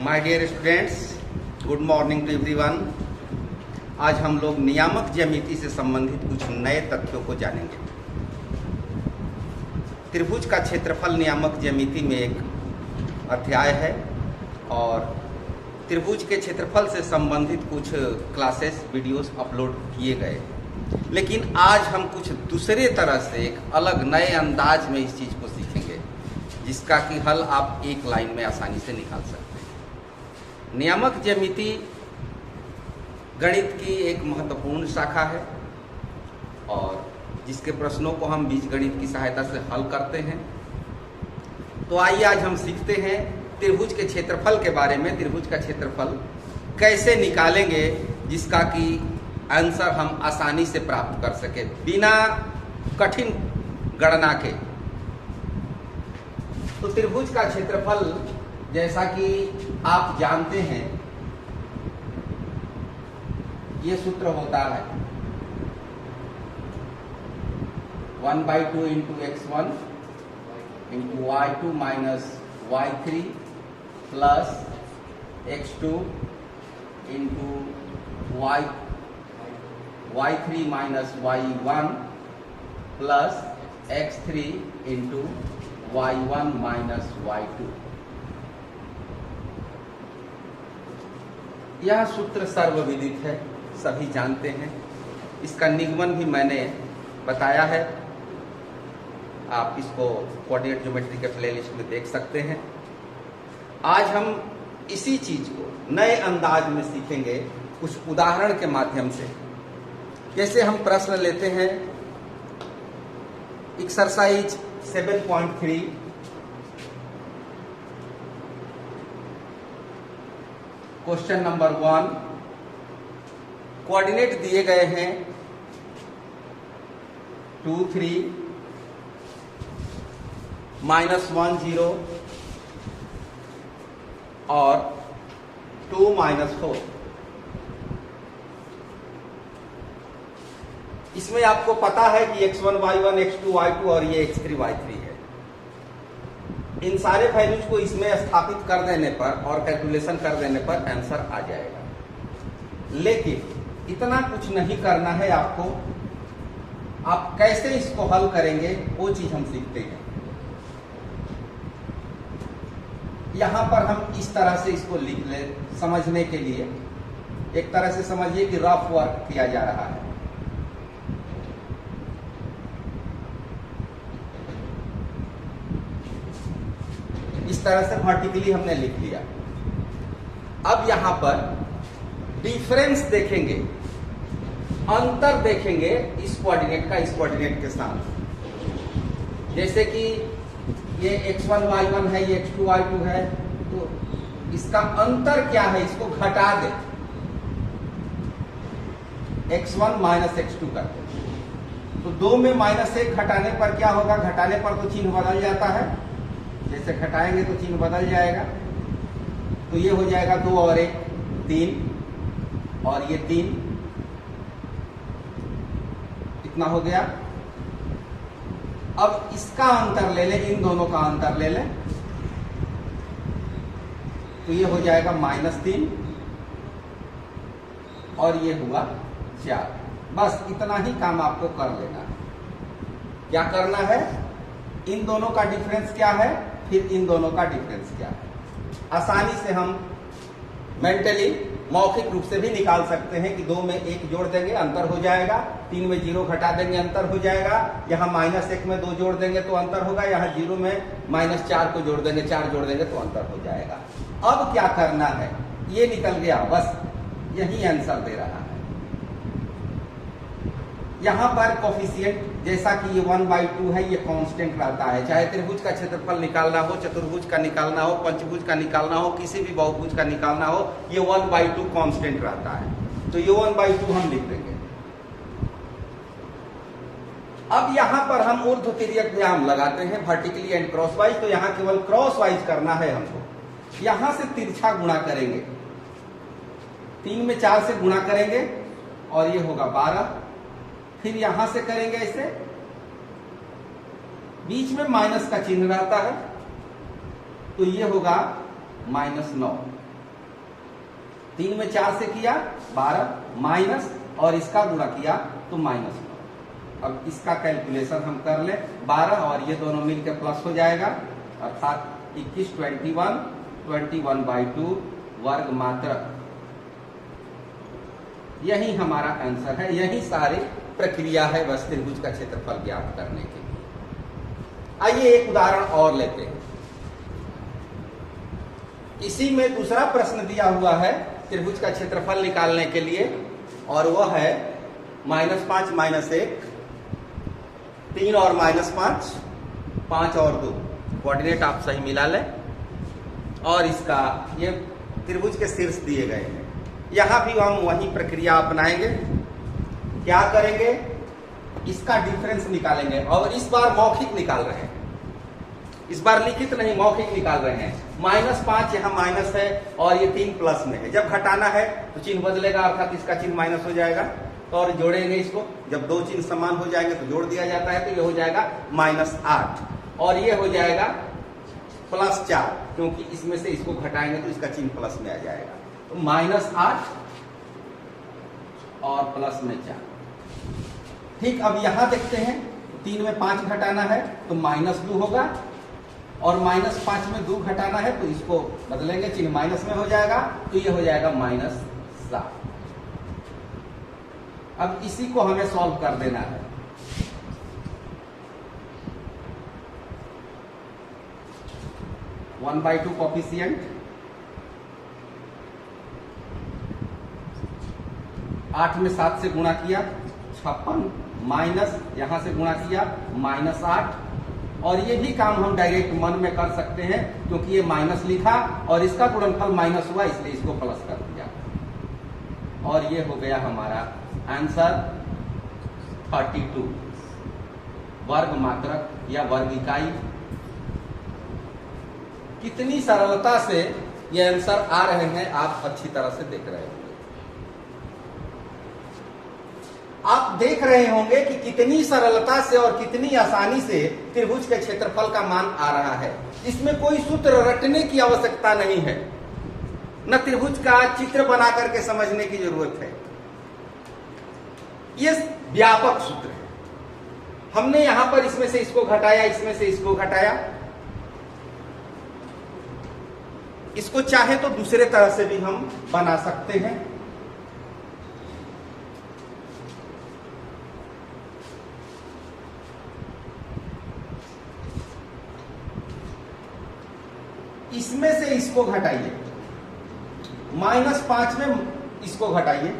My dear students, good morning to everyone. आज हम लोग नियामक ज्यामिति से संबंधित कुछ नए तथ्यों को जानेंगे। त्रिभुज का क्षेत्रफल नियामक ज्यामिति में एक अध्याय है और त्रिभुज के क्षेत्रफल से संबंधित कुछ क्लासेस वीडियोस अपलोड किए गए। लेकिन आज हम कुछ दूसरे तरह से एक अलग नए अंदाज में इस चीज़ को सीखेंगे, जिसका कि हल आप एक लाइन में आसानी से निकाल सकते हैं। नियामक ज्यामिति गणित की एक महत्वपूर्ण शाखा है और जिसके प्रश्नों को हम बीजगणित की सहायता से हल करते हैं। तो आइए आज हम सीखते हैं त्रिभुज के क्षेत्रफल के बारे में। त्रिभुज का क्षेत्रफल कैसे निकालेंगे जिसका कि आंसर हम आसानी से प्राप्त कर सके बिना कठिन गणना के। तो त्रिभुज का क्षेत्रफल जैसा कि आप जानते हैं, ये सूत्र होता है 1/2 into x1 into y2 minus y3 plus x2 into y3 minus y1 plus x3 into y1 minus y2। यह सूत्र सर्वविदित है, सभी जानते हैं। इसका निगमन भी मैंने बताया है, आप इसको कोऑर्डिनेट ज्योमेट्री के प्लेलिस्ट में देख सकते हैं। आज हम इसी चीज को नए अंदाज में सीखेंगे कुछ उदाहरण के माध्यम से। जैसे हम प्रश्न लेते हैं एक्सरसाइज 7.3, क्वेश्चन नंबर 1। कोऑर्डिनेट दिए गए हैं 2, 3, -1, 0 और 2, -4। इसमें आपको पता है कि x1, y1, x2, y2 और ये x3, y3 है। इन सारे वैल्यूज को इसमें स्थापित कर देने पर और कैलकुलेशन कर देने पर आंसर आ जाएगा। लेकिन इतना कुछ नहीं करना है आपको। आप कैसे इसको हल करेंगे वो चीज हम सीखते हैं। यहां पर हम इस तरह से इसको लिख ले समझने के लिए। एक तरह से समझिए कि रफ वर्क किया जा रहा है। इस तरह से वर्टिकली हमने लिख लिया। अब यहां पर डिफरेंस देखेंगे, अंतर देखेंगे इस कोऑर्डिनेट का इस कोऑर्डिनेट के साथ। जैसे कि ये x1 y1 है, ये x2 y2 है, तो इसका अंतर क्या है, इसको घटा दे। x1 माइनस x2 करते, तो 2 में -1 घटाने पर क्या होगा? घटाने पर तो चिन्ह बदल जाता है। जैसे घटाएंगे तो चिन्ह बदल जाएगा। तो ये हो जाएगा 2 और 1 3 और ये 3, इतना हो गया। अब इसका अंतर ले लें, इन दोनों का अंतर ले लें, तो ये हो जाएगा -3 और ये हुआ 4। बस इतना ही काम आपको कर लेना है। क्या करना है? इन दोनों का डिफरेंस क्या है, फिर इन दोनों का डिफरेंस क्या है। आसानी से हम मेंटली मौखिक रूप से भी निकाल सकते हैं कि 2 में 1 जोड़ देंगे, अंतर हो जाएगा। 3 में 0 घटा देंगे, अंतर हो जाएगा। यहाँ -1 में 2 जोड़ देंगे तो अंतर होगा। यहाँ 0 में -4 को जोड़ देंगे, 4 जोड़ देंगे तो अंतर हो जाएगा। अब क्या करना है? ये निकल गया, बस यही आंसर दे रहा है। यहाँ पर कोफिशिएंट जैसा कि ये 1/2 है, ये कांस्टेंट रहता है। चाहे त्रिभुज का क्षेत्रफल निकालना हो, चतुर्भुज का निकालना हो, पंचभुज का निकालना हो, किसी भी बहुभुज का निकालना हो, ये 1/2 कांस्टेंट रहता है। तो ये 1/2 हम लिख देंगे। अब यहाँ पर हम ऊर्ध्व तिर्यक व्यायाम लगाते हैं, वर्टिकली एंड क्रॉस वाइज। तो यहाँ केवल क्रॉस वाइज करना है हमको। यहां से तिरछा गुणा करेंगे, 3 में 4 से गुणा करेंगे और ये होगा 12। फिर यहां से करेंगे ऐसे, बीच में माइनस का चिन्ह रहता है, तो ये होगा -9। 3 में 4 से किया 12 माइनस, और इसका गुणा किया तो माइनस। अब इसका कैलकुलेशन हम कर ले, 12 और ये दोनों मिलकर प्लस हो जाएगा, अर्थात 21 21/2 वर्ग मात्रक। यही हमारा आंसर है, यही सारी प्रक्रिया है बस त्रिभुज का क्षेत्रफल ज्ञात करने के लिए। आइए एक उदाहरण और लेते हैं। इसी में दूसरा प्रश्न दिया हुआ है त्रिभुज का क्षेत्रफल निकालने के लिए, और वह है -5 -1, 3 और -5, 5 और 2। कोऑर्डिनेट आप सही मिला लें, और इसका ये त्रिभुज के शीर्ष दिए गए हैं। यहां भी हम वही प्रक्रिया अपनाएंगे। क्या करेंगे, इसका डिफरेंस निकालेंगे, और इस बार मौखिक निकाल रहे हैं, इस बार लिखित नहीं मौखिक निकाल रहे हैं। -5 यहाँ माइनस है और ये 3 प्लस में है, जब घटाना है तो चिन्ह बदलेगा, अर्थात इसका चिन्ह माइनस हो जाएगा। तो और जोड़ेंगे इसको, जब दो चिन्ह समान हो जाएंगे तो जोड़ दिया जाता है, तो ये हो जाएगा -8 और ये हो जाएगा +4, क्योंकि इसमें से इसको घटाएंगे तो इसका चिन्ह प्लस में आ जाएगा। तो -8 और प्लस में 4। ठीक, अब यहां देखते हैं, 3 में 5 घटाना है तो -2 होगा, और -5 में 2 घटाना है तो इसको बदलेंगे, चिन्ह माइनस में हो जाएगा, तो ये हो जाएगा -7। अब इसी को हमें सॉल्व कर देना है। वन बाई टू कोफिशिएंट, 8 में 7 से गुणा किया 56, माइनस यहां से गुणा किया -8, और ये भी काम हम डायरेक्ट मन में कर सकते हैं, क्योंकि ये माइनस लिखा और इसका गुणनफल माइनस हुआ, इसलिए इसको प्लस कर दिया, और ये हो गया हमारा आंसर 32 वर्ग मात्रक या वर्ग इकाई। कितनी सरलता से ये आंसर आ रहे हैं आप अच्छी तरह से देख रहे होंगे। आप देख रहे होंगे कि कितनी सरलता से और कितनी आसानी से त्रिभुज के क्षेत्रफल का मान आ रहा है। इसमें कोई सूत्र रटने की आवश्यकता नहीं है, न त्रिभुज का चित्र बना करके समझने की जरूरत है। ये व्यापक सूत्र है। हमने यहां पर इसमें से इसको घटाया, इसमें से इसको घटाया, इसको चाहे तो दूसरे तरह से भी हम बना सकते हैं। इसमें से इसको घटाइए, -5 में इसको घटाइए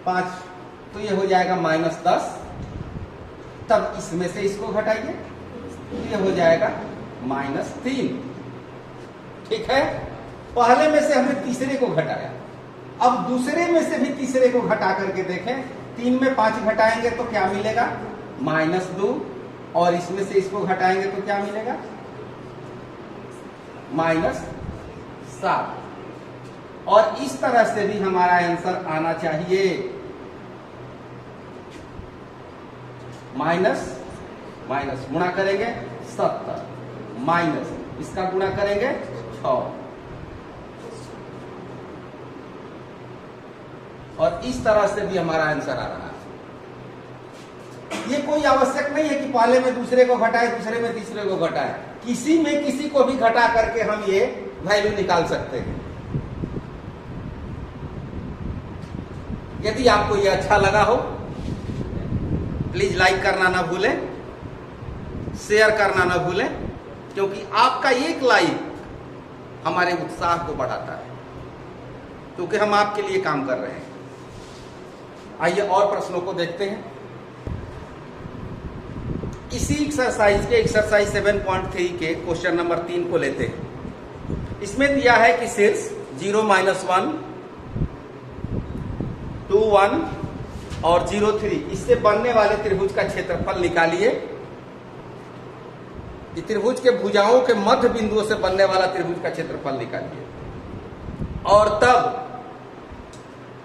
5, तो ये हो जाएगा -10। तब इसमें से इसको घटाइए तो ये हो जाएगा -3। ठीक है, पहले में से हमने तीसरे को घटाया, अब दूसरे में से भी तीसरे को घटा करके देखें। 3 में 5 घटाएंगे तो क्या मिलेगा, -2, और इसमें से इसको घटाएंगे तो क्या मिलेगा, -7। और इस तरह से भी हमारा आंसर आना चाहिए, माइनस गुणा करेंगे 70, माइनस इसका गुणा करेंगे 6, और इस तरह से भी हमारा आंसर आ रहा है। ये कोई आवश्यक नहीं है कि पहले में दूसरे को घटाए, दूसरे में तीसरे को घटाए, किसी में किसी को भी घटा करके हम ये वैल्यू निकाल सकते हैं। यदि आपको ये अच्छा लगा हो, प्लीज लाइक करना ना भूलें, शेयर करना ना भूलें, क्योंकि आपका एक लाइक हमारे उत्साह को बढ़ाता है, क्योंकि हम आपके लिए काम कर रहे हैं। आइए और प्रश्नों को देखते हैं। इसी एक्सरसाइज के एक्सरसाइज 7.3 के क्वेश्चन नंबर 3 को लेते हैं। इसमें दिया है कि शीर्ष 0 -1 2 1 और 0 3 इससे बनने वाले त्रिभुज का क्षेत्रफल निकालिए। त्रिभुज के भुजाओं के मध्य बिंदुओं से बनने वाला त्रिभुज का क्षेत्रफल निकालिए, और तब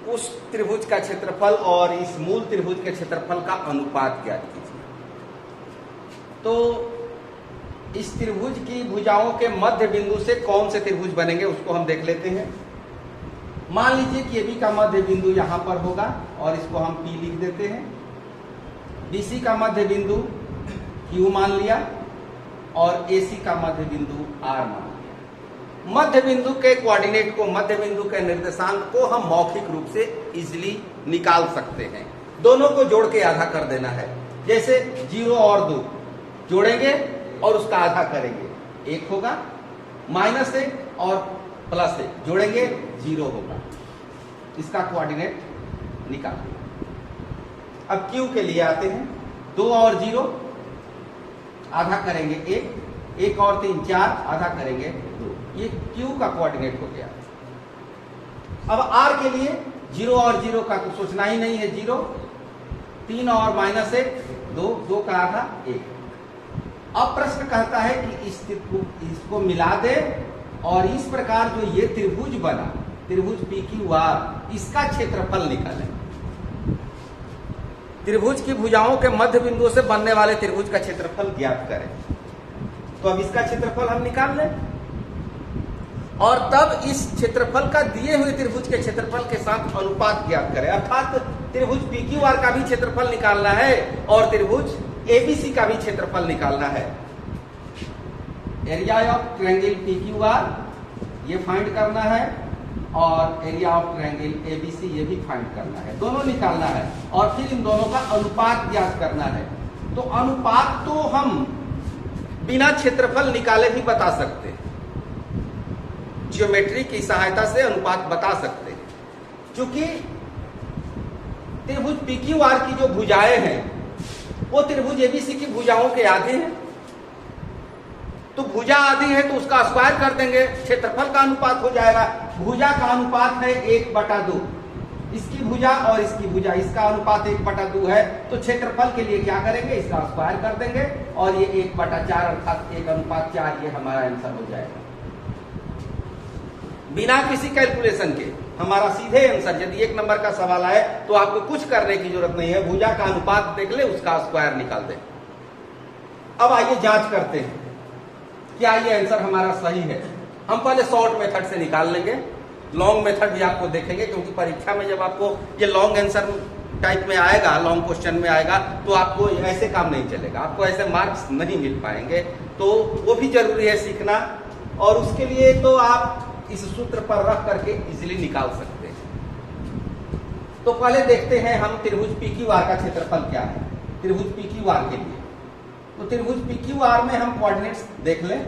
उस त्रिभुज का क्षेत्रफल और इस मूल त्रिभुज के क्षेत्रफल का अनुपात ज्ञात कीजिए। तो इस त्रिभुज की भुजाओं के मध्य बिंदु से कौन से त्रिभुज बनेंगे उसको हम देख लेते हैं। मान लीजिए कि AB का मध्य बिंदु यहां पर होगा और इसको हम P लिख देते हैं। BC का मध्य बिंदु Q मान लिया और AC का मध्य बिंदु R मान लिया। मध्य बिंदु के कोऑर्डिनेट को, मध्य बिंदु के निर्देशांक को हम मौखिक रूप से इजीली निकाल सकते हैं। दोनों को जोड़ के आधा कर देना है। जैसे 0 और 2 जोड़ेंगे और उसका आधा करेंगे, 1 होगा। -1 और +1 जोड़ेंगे, 0 होगा। इसका कोऑर्डिनेट निकाल। अब Q के लिए आते हैं। 2 और 0 आधा करेंगे 1, 1 और 3 4 आधा करेंगे 2। ये Q का कोऑर्डिनेट हो गया। अब R के लिए 0 और 0 का तो सोचना ही नहीं है, 0, 3 और -1 2, 2 का आधा 1। अब प्रश्न कहता है कि इसको मिला दे और इस प्रकार जो ये त्रिभुज बना, त्रिभुज PQR, इसका क्षेत्रफल निकालें। त्रिभुज की भुजाओं के मध्य बिंदु से बनने वाले त्रिभुज का क्षेत्रफल ज्ञात करें। तो अब इसका क्षेत्रफल हम निकाल लें और तब इस क्षेत्रफल का दिए हुए त्रिभुज के क्षेत्रफल के साथ अनुपात ज्ञात करें। अर्थात त्रिभुज PQR का भी क्षेत्रफल निकालना है और त्रिभुज ABC का भी क्षेत्रफल निकालना है। एरिया ऑफ ट्रायंगल PQR ये फाइंड करना है और एरिया ऑफ ट्रायंगल ABC ये भी फाइंड करना है। दोनों निकालना है और फिर इन दोनों का अनुपात ज्ञात करना है। तो अनुपात तो हम बिना क्षेत्रफल निकाले भी बता सकते हैं, ज्योमेट्री की सहायता से अनुपात बता सकते हैं। क्योंकि त्रिभुज PQR की जो भुजाएं हैं वो त्रिभुज ABC की भुजाओं के आधे हैं। तो भुजा आधी है तो उसका स्क्वायर कर देंगे, क्षेत्रफल का अनुपात हो जाएगा। भुजा का अनुपात है 1/2, इसकी भुजा और इसकी भुजा, इसका अनुपात 1/2 है। तो क्षेत्रफल के लिए क्या करेंगे, इसका स्क्वायर कर देंगे और ये 1/4 अर्थात 1:4 ये हमारा आंसर हो जाएगा। बिना किसी कैलकुलेशन के हमारा सीधे आंसर। यदि 1 नंबर का सवाल आए तो आपको कुछ करने की जरूरत नहीं है, भुजा का अनुपात देख ले, उसका स्क्वायर निकाल दे। अब आइए जांच करते हैं क्या ये आंसर हमारा सही है। हम पहले शॉर्ट मेथड से निकाल लेंगे, लॉन्ग मेथड भी आपको देखेंगे, क्योंकि परीक्षा में जब आपको ये लॉन्ग आंसर टाइप में आएगा, लॉन्ग क्वेश्चन में आएगा, तो आपको ऐसे काम नहीं चलेगा, आपको ऐसे मार्क्स नहीं मिल पाएंगे। तो वो भी जरूरी है सीखना, और उसके लिए तो आप इस सूत्र पर रख करके इजीली निकाल सकते हैं। तो पहले देखते हैं हम त्रिभुज PQR का क्षेत्रफल क्या है त्रिभुज PQR के लिए। तो त्रिभुज PQR में हम कोऑर्डिनेट्स देख लें,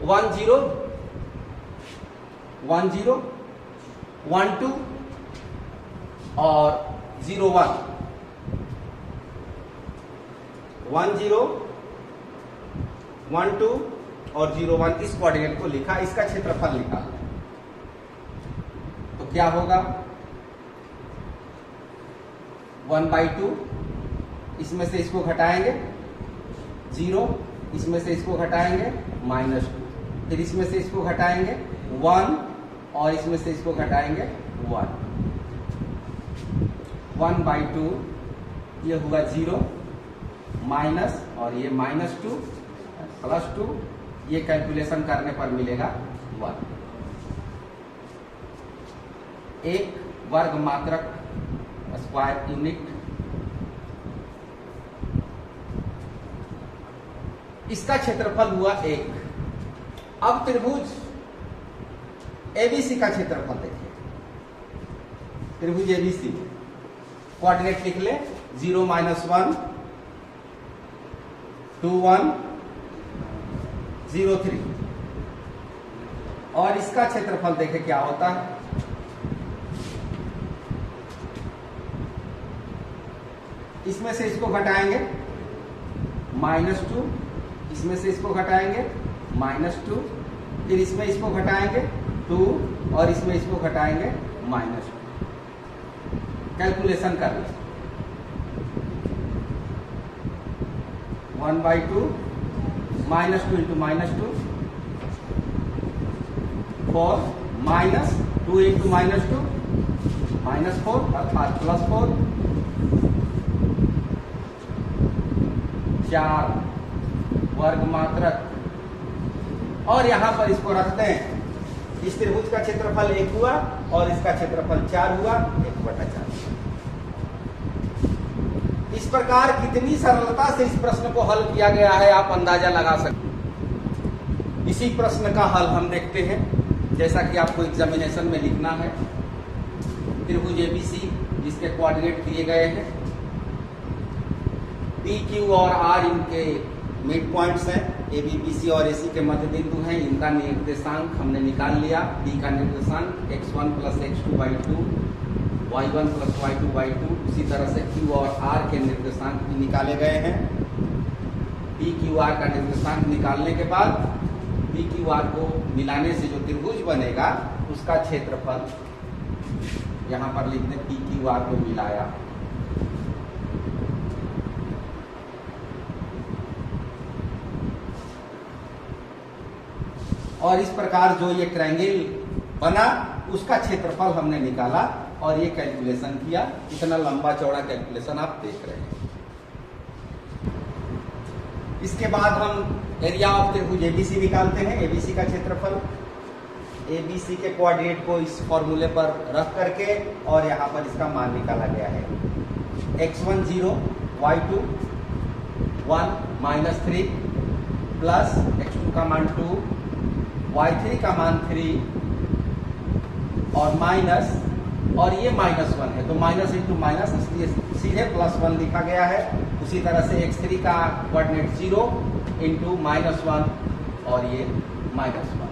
1 0 1 0 1 2 और 0 1 1 0 1 2 और 0 1 इस कोऑर्डिनेट को लिखा, इसका क्षेत्रफल निकालना। तो क्या होगा, 1/2, इसमें से इसको घटाएंगे 0, इसमें से इसको घटाएंगे -2, फिर इसमें से इसको घटाएंगे 1 और इसमें से इसको घटाएंगे 1। 1/2 ये हुआ 0 माइनस और ये -2 +2, ये कैलकुलेशन करने पर मिलेगा 1। एक वर्ग मात्रक स्क्वायर यूनिट, इसका क्षेत्रफल हुआ 1। अब त्रिभुज ABC का क्षेत्रफल देखिए, त्रिभुज ABC कोऑर्डिनेट लिख ले, 0 -1 2 1 0 3, और इसका क्षेत्रफल देखें क्या होता है। इसमें से इसको घटाएंगे -2, इसमें से इसको घटाएंगे -2, फिर इसमें इसको घटाएंगे 2 और इसमें इसको घटाएंगे -2। कैलकुलेशन कर लें, 1/2 -2 × -2 4 -2 × -2 -4 अर्थात +4, 4 वर्ग मात्रक, और यहां पर इसको रखते हैं। इस त्रिभुज का क्षेत्रफल 1 हुआ और इसका क्षेत्रफल 4 हुआ, 1/4। इस प्रकार कितनी सरलता से इस प्रश्न को हल किया गया है आप अंदाजा लगा सकते। इसी प्रश्न का हल हम देखते हैं, जैसा कि आपको एग्जामिनेशन में लिखना है। त्रिभुज एबीसी जिसके कोऑर्डिनेट दिए गए हैं, पी क्यू और आर इनके मिड पॉइंट्स हैं, ए बी पी सी और एसी के मध्य बिंदु हैं। इनका निर्देशांक हमने निकाल लिया। पी का निर्देशांक x1 + x2/2, y1 + y2/2। उसी तरह से क्यू और आर के निर्देशांक भी निकाले गए हैं। पी क्यू आर का निर्देशांक निकालने के बाद पी क्यू आर को मिलाने से जो त्रिभुज बनेगा उसका क्षेत्रफल यहां पर लिख दें। पी क्यू आर को मिलाया, और इस प्रकार जो ये ट्रायंगल बना उसका क्षेत्रफल हमने निकाला और ये कैलकुलेशन किया। इतना लंबा चौड़ा कैलकुलेशन आप देख रहे हैं। इसके बाद हम एरिया ऑफ त्रिभुज एबीसी निकालते हैं। एबीसी का क्षेत्रफल, एबीसी के कोऑर्डिनेट को इस फॉर्मूले पर रख करके और यहाँ पर इसका मान निकाला गया है। x1 0, y2 1 - 3 प्लस x2 का मान 2, y3 का मान 3 और माइनस, और ये -1 है तो माइनस इंटू माइनस, इसलिए सीधे +1 लिखा गया है। उसी तरह से x3 का कोऑर्डिनेट 0 इंटू -1 और ये -1।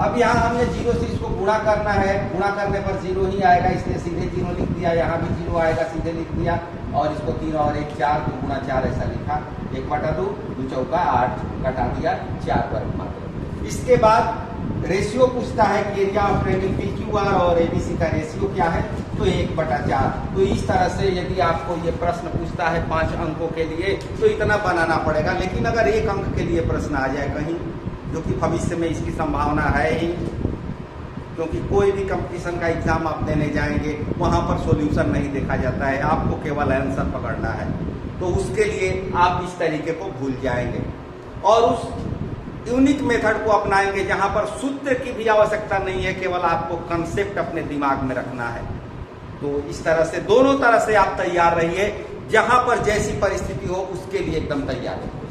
अब यहाँ हमने 0 से इसको गुणा करना है। गुणा करने पर 0 ही आएगा, इसलिए सीधे 0 लिख दिया। यहाँ भी 0 आएगा, सीधे लिख दिया। और इसको 3 और 1 4, तो गुणा 4 ऐसा लिखा। 1/2, 2 चौका 8, कटा दिया 4 वर्ग मात्र। इसके बाद रेशियो पूछता है कि area of triangle P Q R और एबीसी का रेशियो क्या है, तो 1/4। तो इस तरह से यदि आपको ये प्रश्न पूछता है 5 अंकों के लिए तो इतना बनाना पड़ेगा। लेकिन अगर 1 अंक के लिए प्रश्न आ जाए कहीं, जो कि भविष्य में इसकी संभावना है ही, क्योंकि कोई भी कंपटीशन का एग्जाम आप देने जाएंगे वहां पर सॉल्यूशन नहीं देखा जाता है, आपको केवल आंसर पकड़ना है। तो उसके लिए आप इस तरीके को भूल जाएंगे और उस यूनिक मेथड को अपनाएंगे जहां पर सूत्र की भी आवश्यकता नहीं है, केवल आपको कंसेप्ट अपने दिमाग में रखना है। तो इस तरह से दोनों तरह से आप तैयार रहिए, जहां पर जैसी परिस्थिति हो उसके लिए एकदम तैयार रहिए।